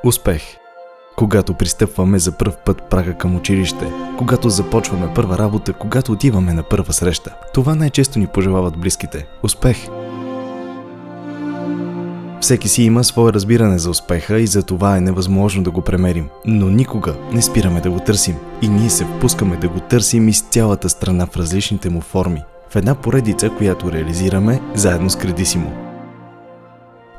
Успех. Когато пристъпваме за пръв път прага към училище, когато започваме първа работа, когато отиваме на първа среща. Това най-често ни пожелават близките. Успех! Всеки си има свое разбиране за успеха и за това е невъзможно да го премерим. Но никога не спираме да го търсим. И ние се впускаме да го търсим из цялата страна в различните му форми. В една поредица, която реализираме заедно с Кредисимо.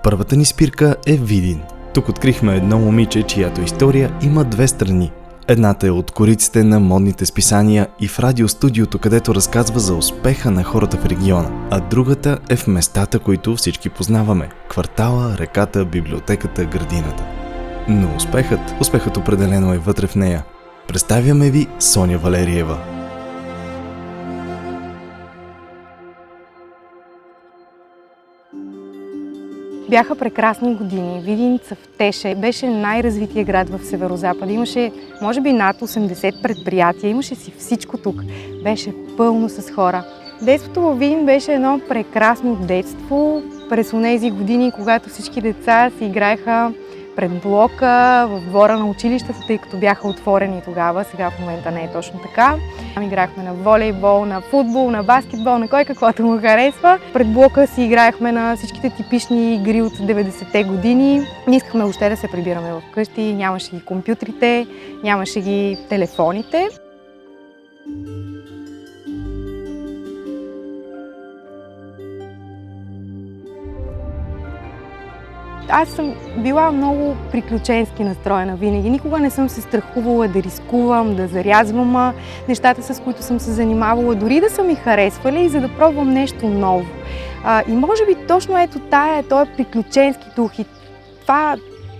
Първата ни спирка е Видин. Тук открихме едно момиче, чиято история има две страни. Едната е от кориците на модните списания и в радиостудиото, където разказва за успеха на хората в региона. А другата е в местата, които всички познаваме. Квартала, реката, библиотеката, градината. Но успехът определено е вътре в нея. Представяме ви Соня Валериева. Бяха прекрасни години. Видин цъфтеше. Беше най-развития град в Северозапада. Имаше, може би, над 80 предприятия. Имаше си всичко тук. Беше пълно с хора. Детството във Видин беше едно прекрасно детство. През онези години, когато всички деца си играеха пред блока, в двора на училищата, тъй като бяха отворени тогава. Сега в момента не е точно така. Там играхме на волейбол, на футбол, на баскетбол, на кой каквото му харесва. Пред блока си играехме на всичките типични игри от 90-те години. Не искахме въобще да се прибираме вкъщи, нямаше ги компютрите, нямаше ги телефоните. Аз съм била много приключенски настроена винаги. Никога не съм се страхувала да рискувам, да зарязвам нещата, с които съм се занимавала, дори да са ми харесвали, за да пробвам нещо ново. И може би точно ето този приключенски дух и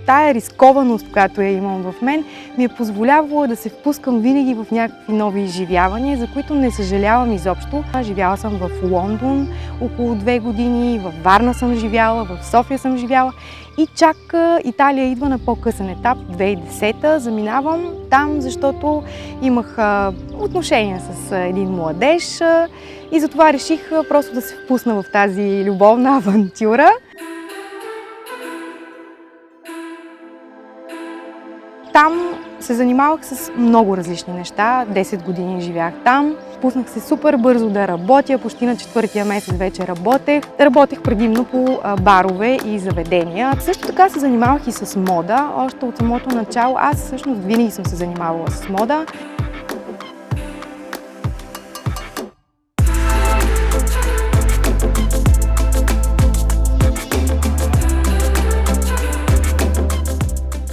тая рискованост, която я имам в мен, ми е позволявала да се впускам винаги в някакви нови изживявания, за които не съжалявам изобщо. Живяла съм в Лондон около 2 години, в Варна съм живяла, в София съм живяла и чак Италия идва на по-късен етап, 2010-та. Заминавам там, защото имах отношения с един младеж и затова реших просто да се впусна в тази любовна авантюра. Там се занимавах с много различни неща. 10 години живях там. Пуснах се супер бързо да работя. Почти на 4-тия месец вече работех. Работех предимно по барове и заведения. Също така се занимавах и с мода. Още от самото начало аз всъщност винаги съм се занимавала с мода.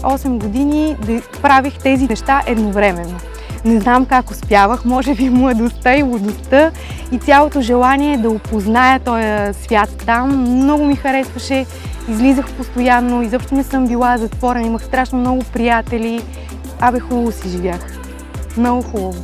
Осем години да правих тези неща едновременно. Не знам как успявах, може би младостта и лудостта и цялото желание да опозная този свят там. Много ми харесваше, излизах постоянно, изобщо не съм била затворена, имах страшно много приятели. Хубаво си живях. Много хубаво.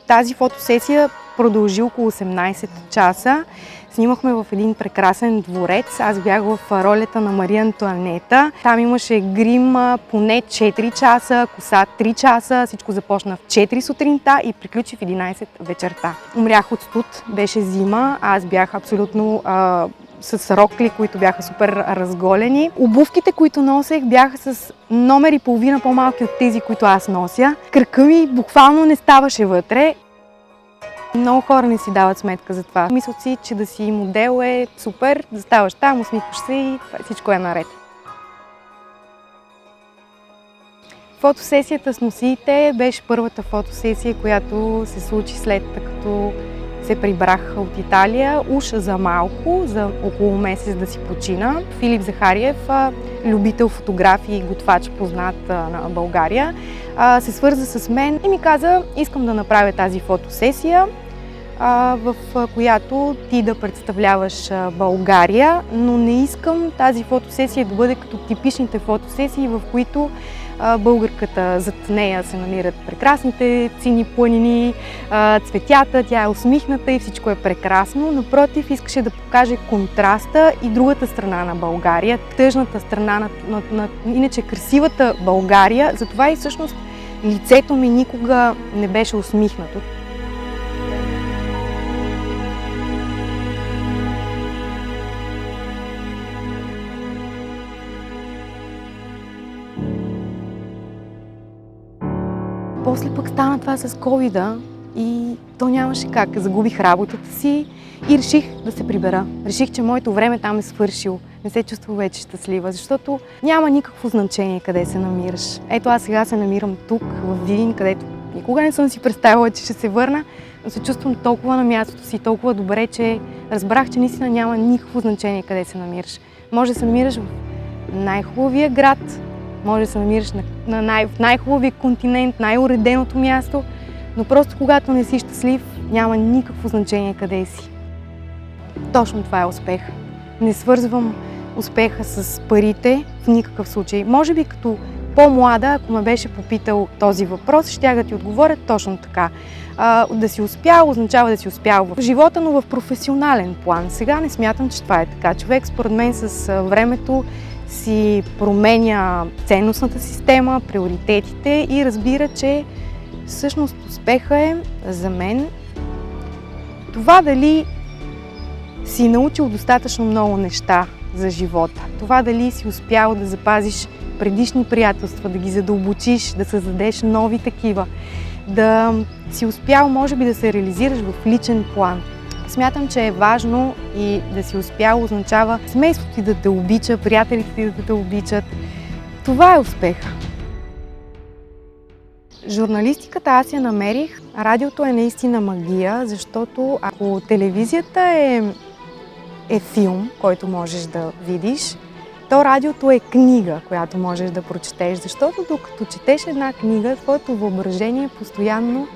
Тази фотосесия продължи около 18 часа. Снимахме в един прекрасен дворец. Аз бях в ролята на Мария Антоанета. Там имаше грим поне 4 часа, коса 3 часа. Всичко започна в 4 сутринта и приключи в 11 вечерта. Умрях от студ, беше зима. Аз бях абсолютно с рокли, които бяха супер разголени. Обувките, които носех, бяха с номер и половина по-малки от тези, които аз нося. Кръка ми буквално не ставаше вътре. Много хора не си дават сметка за това. Мислят си, че да си модел е супер, да ставаш там, усмихваш се и всичко е наред. Фотосесията с носиите беше първата фотосесия, която се случи след като се прибрах от Италия, уж за малко, за около месец да си почина. Филип Захариев, любител фотографии и готвач, познат на България, се свърза с мен и ми каза: искам да направя тази фотосесия, в която ти да представляваш България, но не искам тази фотосесия да бъде като типичните фотосесии, в които българката, зад нея се намират прекрасните сини планини, цветята, тя е усмихната и всичко е прекрасно. Напротив, искаше да покаже контраста и другата страна на България, тъжната страна на иначе красивата България. Затова и всъщност лицето ми никога не беше усмихнато. После пък стана това с ковида и то нямаше как. Загубих работата си и реших да се прибера. Реших, че моето време там е свършило. Не се чувствам вече щастлива, защото няма никакво значение къде се намираш. Ето аз сега се намирам тук, в Видин, където никога не съм си представила, че ще се върна, но се чувствам толкова на мястото си, толкова добре, че разбрах, че наистина няма никакво значение къде се намираш. Може да се намираш в най-хубавия град, може да се намираш в най-хубавия континент, най-уреденото място, но просто когато не си щастлив, няма никакво значение къде си. Точно това е успех. Не свързвам успеха с парите в никакъв случай. Може би като по-млада, ако ме беше попитал този въпрос, щях да ти отговоря точно така. Да си успял означава да си успял в живота, но в професионален план. Сега не смятам, че това е така. Човек, според мен, с времето си променя ценностната система, приоритетите и разбира, че всъщност успеха е за мен това дали си научил достатъчно много неща за живота. Това дали си успял да запазиш предишни приятелства, да ги задълбочиш, да създадеш нови такива, да си успял, може би, да се реализираш в личен план. Смятам, че е важно и да си успял означава семейството ти да те обича, приятелите ти да те обичат. Това е успеха. Журналистиката аз я намерих. Радиото е наистина магия, защото ако телевизията е филм, който можеш да видиш, то радиото е книга, която можеш да прочетеш, защото докато четеш една книга, твоето въображение постоянно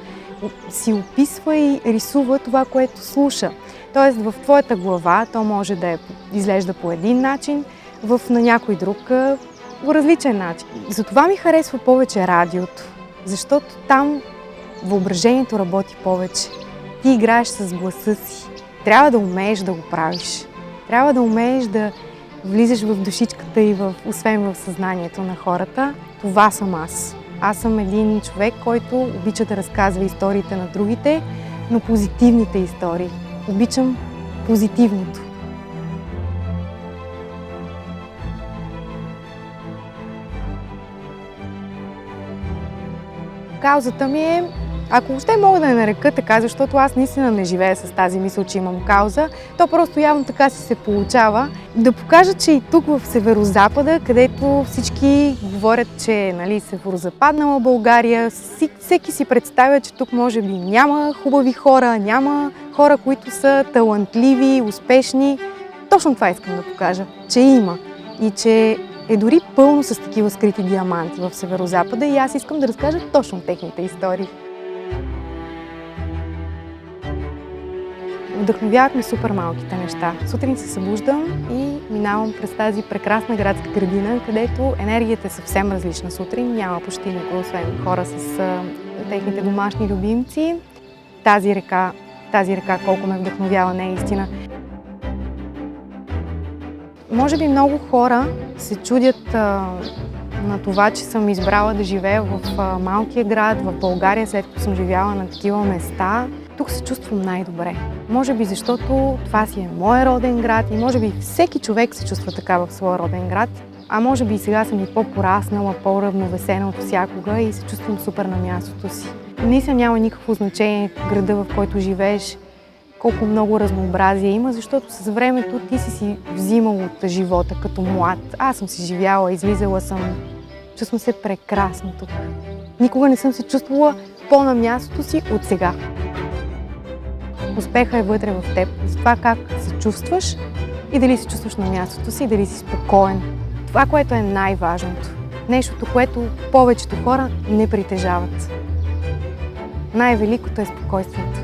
си описва и рисува това, което слуша. Тоест в твоята глава то може да изглежда по един начин, на някой друг по различен начин. Затова ми харесва повече радиото, защото там въображението работи повече. Ти играеш с гласа си. Трябва да умееш да го правиш. Трябва да умееш да влизаш в душичката и освен в съзнанието на хората. Това съм аз. Аз съм един човек, който обича да разказва историите на другите, но позитивните истории. Обичам позитивното. Каузата ми е, ако въобще мога да я нарека така, защото аз наистина не живея с тази мисъл, че имам кауза, то просто явно така си се получава. Да покажа, че и тук в Северозапада, където всички говорят, че северозападнала България, всеки си представя, че тук може би няма хубави хора, няма хора, които са талантливи, успешни. Точно това искам да покажа, че има и че е дори пълно с такива скрити диаманти в Северозапада и аз искам да разкажа точно техните истории. Вдъхновяват ме супер малките неща. Сутрин се събуждам и минавам през тази прекрасна градска градина, където енергията е съвсем различна сутрин. Няма почти никой, освен хора с техните домашни любимци. Тази река, колко ме вдъхновява, не е истина. Може би много хора се чудят на това, че съм избрала да живея в малкия град, в България, след като съм живяла на такива места. Тук се чувствам най-добре. Може би защото това си е моя роден град и може би всеки човек се чувства така в своя роден град. А може би и сега съм и по-пораснала, по-равновесена от всякога и се чувствам супер на мястото си. Наистина няма никакво значение града, в който живееш, колко много разнообразие има, защото с времето ти си взимал от живота като млад. Аз съм си живяла, излизала съм, чувствам се прекрасно тук. Никога не съм се чувствала по-на мястото си от сега. Успеха е вътре в теб, за това как се чувстваш и дали се чувстваш на мястото си, дали си спокоен. Това, което е най-важното. Нещото, което повечето хора не притежават. Най-великото е спокойствието.